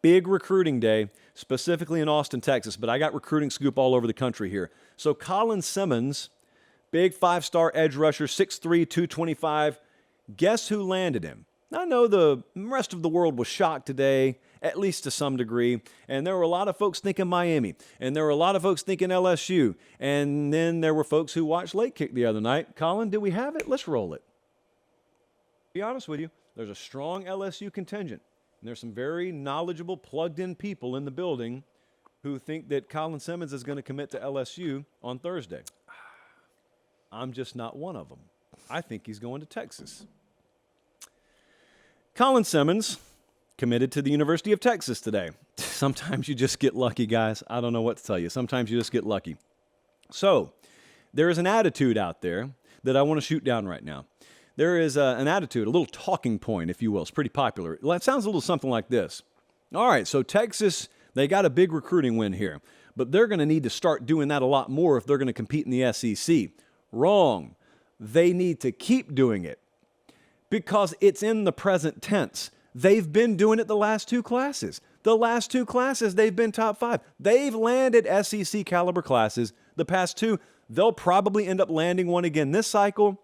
big recruiting day, specifically in Austin, Texas, but I got recruiting scoop all over the country here. So Colin Simmons, big 5-star edge rusher, 6'3", 225. Guess who landed him? I know the rest of the world was shocked today, at least to some degree, and there were a lot of folks thinking Miami, and there were a lot of folks thinking LSU, and then there were folks who watched Late Kick the other night. Colin, do we have it? Let's roll it. Be honest with you, there's a strong LSU contingent, and there's some very knowledgeable, plugged-in people in the building who think that Colin Simmons is going to commit to LSU on Thursday. I'm just not one of them. I think he's going to Texas. Colin Simmons committed to the University of Texas today. Sometimes you just get lucky, guys. I don't know what to tell you. Sometimes you just get lucky. So there is an attitude out there that I want to shoot down right now. There is an attitude, a little talking point, if you will. It's pretty popular. It sounds a little something like this. All right, so Texas, they got a big recruiting win here, but they're going to need to start doing that a lot more if they're going to compete in the SEC. Wrong. They need to keep doing it because it's in the present tense. They've been doing it the last two classes. The last two classes, they've been top 5. They've landed SEC caliber classes the past 2. They'll probably end up landing one again this cycle.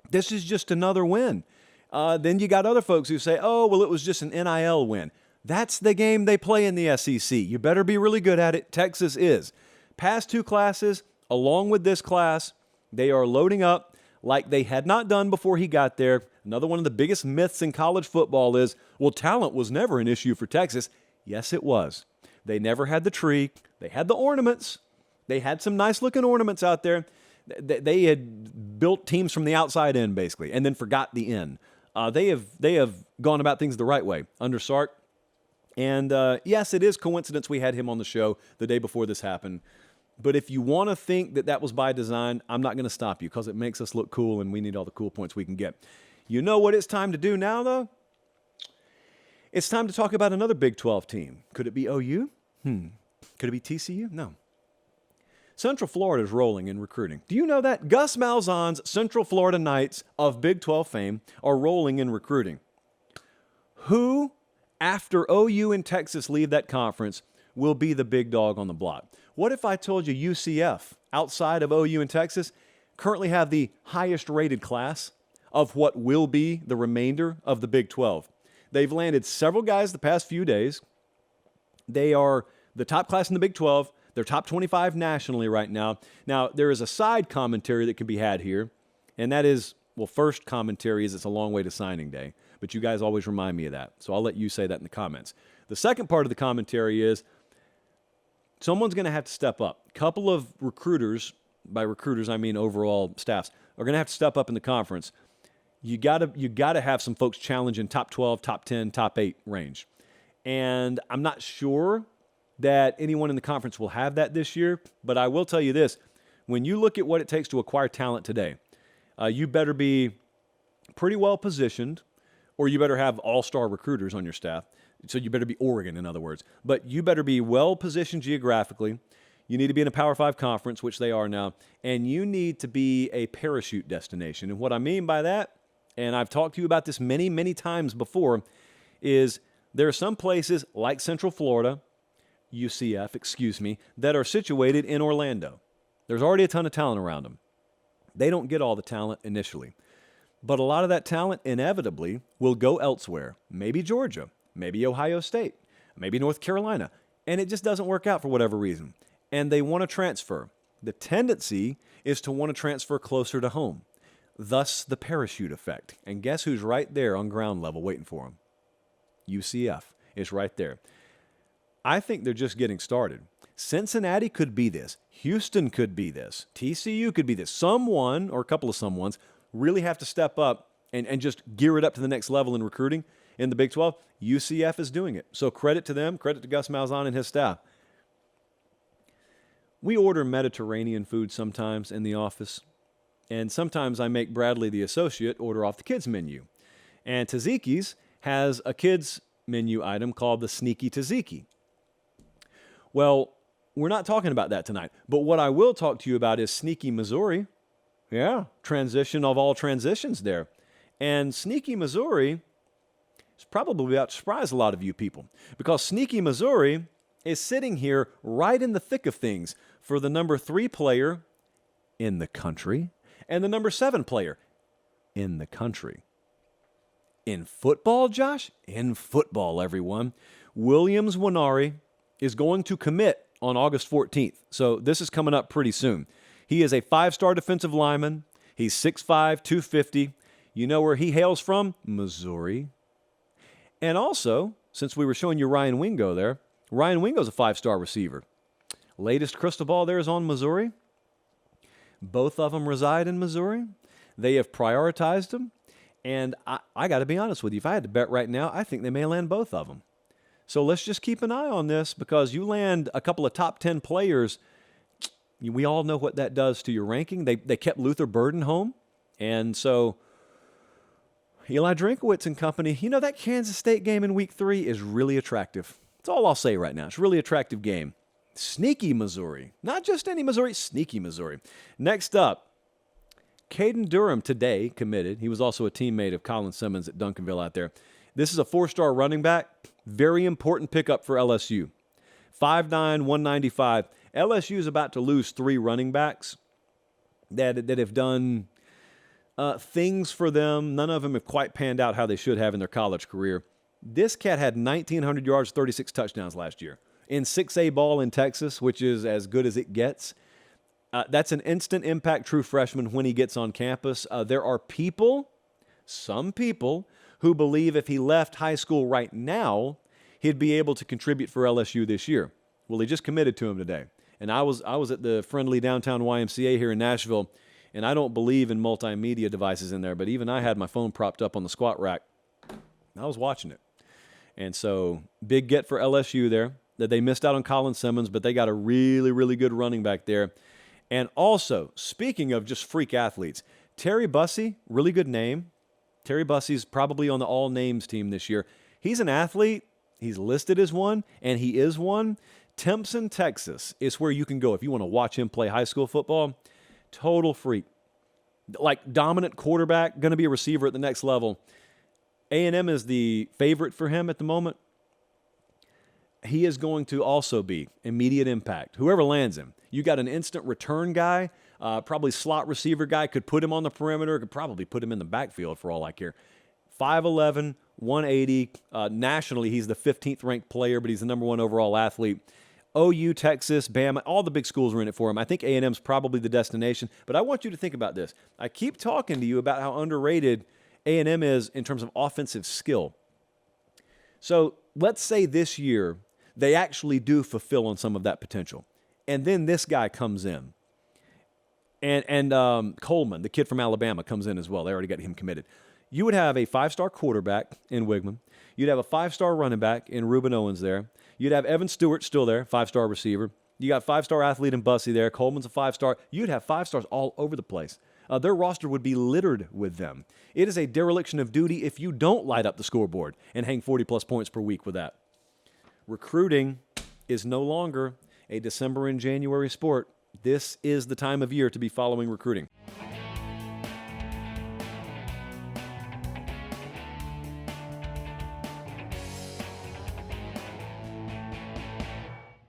This is just another win. Then you got other folks who say, oh, well, it was just an NIL win. That's the game they play in the SEC. You better be really good at it. Texas is. Past 2 classes, along with this class, they are loading up like they had not done before he got there. Another one of the biggest myths in college football is, well, talent was never an issue for Texas. Yes, it was. They never had the tree. They had the ornaments. They had some nice-looking ornaments out there. They had built teams from the outside in, basically, and then forgot the in. They have gone about things the right way under Sark. And yes, it is coincidence we had him on the show the day before this happened. But if you want to think that that was by design, I'm not going to stop you because it makes us look cool and we need all the cool points we can get. You know what it's time to do now, though? It's time to talk about another Big 12 team. Could it be OU? Could it be TCU? No. Central Florida is rolling in recruiting. Do you know that? Gus Malzahn's Central Florida Knights of Big 12 fame are rolling in recruiting. Who, after OU and Texas leave that conference, will be the big dog on the block? What if I told you UCF, outside of OU and Texas, currently have the highest rated class of what will be the remainder of the Big 12? They've landed several guys the past few days. They are the top class in the Big 12. They're top 25 nationally right now. Now, there is a side commentary that can be had here, and that is, well, first commentary is it's a long way to signing day, but you guys always remind me of that, so I'll let you say that in the comments. The second part of the commentary is someone's going to have to step up. A couple of recruiters, by recruiters I mean overall staffs, are going to have to step up in the conference. You got to have some folks challenging top 12, top 10, top 8 range. And I'm not sure that anyone in the conference will have that this year, but I will tell you this. When you look at what it takes to acquire talent today, you better be pretty well positioned, or you better have all-star recruiters on your staff. So you better be Oregon, in other words. But you better be well positioned geographically. You need to be in a Power 5 conference, which they are now, and you need to be a parachute destination. And what I mean by that, and I've talked to you about this many, many times before, is there are some places like Central Florida, UCF, that are situated in Orlando. There's already a ton of talent around them. They don't get all the talent initially. But a lot of that talent inevitably will go elsewhere. Maybe Georgia, maybe Ohio State, maybe North Carolina. And it just doesn't work out for whatever reason. And they want to transfer. The tendency is to want to transfer closer to home. Thus the parachute effect. And guess who's right there on ground level waiting for them? UCF is right there. I think they're just getting started. Cincinnati could be this. Houston could be this. TCU could be this. Someone, or a couple of someones, really have to step up and just gear it up to the next level in recruiting in the Big 12. UCF is doing it. So credit to them. Credit to Gus Malzahn and his staff. We order Mediterranean food sometimes in the office. And sometimes I make Bradley, the associate, order off the kids' menu. And Taziki's has a kids' menu item called the Sneaky Tzatziki. Well, we're not talking about that tonight. But what I will talk to you about is Sneaky, Missouri. Yeah, transition of all transitions there. And Sneaky, Missouri It's probably about to surprise a lot of you people because sneaky Missouri is sitting here right in the thick of things for the number 3 player in the country and the number 7 player in the country. In football, Josh? In football, everyone. Williams Winnari is going to commit on August 14th. So this is coming up pretty soon. He is a 5-star defensive lineman. He's 6'5", 250. You know where he hails from? Missouri. And also, since we were showing you Ryan Wingo there, Ryan Wingo's a 5-star receiver. Latest crystal ball there is on Missouri. Both of them reside in Missouri. They have prioritized them. And I got to be honest with you, if I had to bet right now, I think they may land both of them. So let's just keep an eye on this because you land a couple of top 10 players. We all know what that does to your ranking. They kept Luther Burden home. And so Eli Drinkowitz and company, you know, that Kansas State game in week 3 is really attractive. That's all I'll say right now. It's a really attractive game. Sneaky Missouri. Not just any Missouri, sneaky Missouri. Next up, Caden Durham today committed. He was also a teammate of Colin Simmons at Duncanville out there. This is a 4-star running back. Very important pickup for LSU. 5'9", 195. LSU is about to lose 3 running backs that have done things for them. None of them have quite panned out how they should have in their college career. This cat had 1,900 yards, 36 touchdowns last year. In 6A ball in Texas, which is as good as it gets. That's an instant impact true freshman when he gets on campus. There are some people, who believe if he left high school right now, he'd be able to contribute for LSU this year. Well, he just committed to him today. And I was at the friendly downtown YMCA here in Nashville, and I don't believe in multimedia devices in there, but even I had my phone propped up on the squat rack. I was watching it. And so, big get for LSU there, that they missed out on Colin Simmons, but they got a really, really good running back there. And also, speaking of just freak athletes, Terry Bussey, really good name. Terry Bussey's probably on the all-names team this year. He's an athlete. He's listed as one, and he is one. Timpson, Texas is where you can go if you want to watch him play high school football. Total freak. Like dominant quarterback, going to be a receiver at the next level. A&M is the favorite for him at the moment. He is going to also be immediate impact. Whoever lands him. You got an instant return guy, probably slot receiver guy, could put him on the perimeter, could probably put him in the backfield for all I care. 5'11", 180. Nationally, he's the 15th ranked player, but he's the number 1 overall athlete. OU, Texas, Bama, all the big schools are in it for him. I think A&M's probably the destination, but I want you to think about this. I keep talking to you about how underrated A&M is in terms of offensive skill. So let's say this year they actually do fulfill on some of that potential. And then this guy comes in. And Coleman, the kid from Alabama, comes in as well. They already got him committed. You would have a 5-star quarterback in Wigman. You'd have a 5-star running back in Reuben Owens there. You'd have Evan Stewart still there, 5-star receiver. You got 5-star athlete in Bussey there. Coleman's a 5-star. You'd have 5-stars all over the place. Their roster would be littered with them. It is a dereliction of duty if you don't light up the scoreboard and hang 40-plus points per week with that. Recruiting is no longer a December and January sport. This is the time of year to be following recruiting.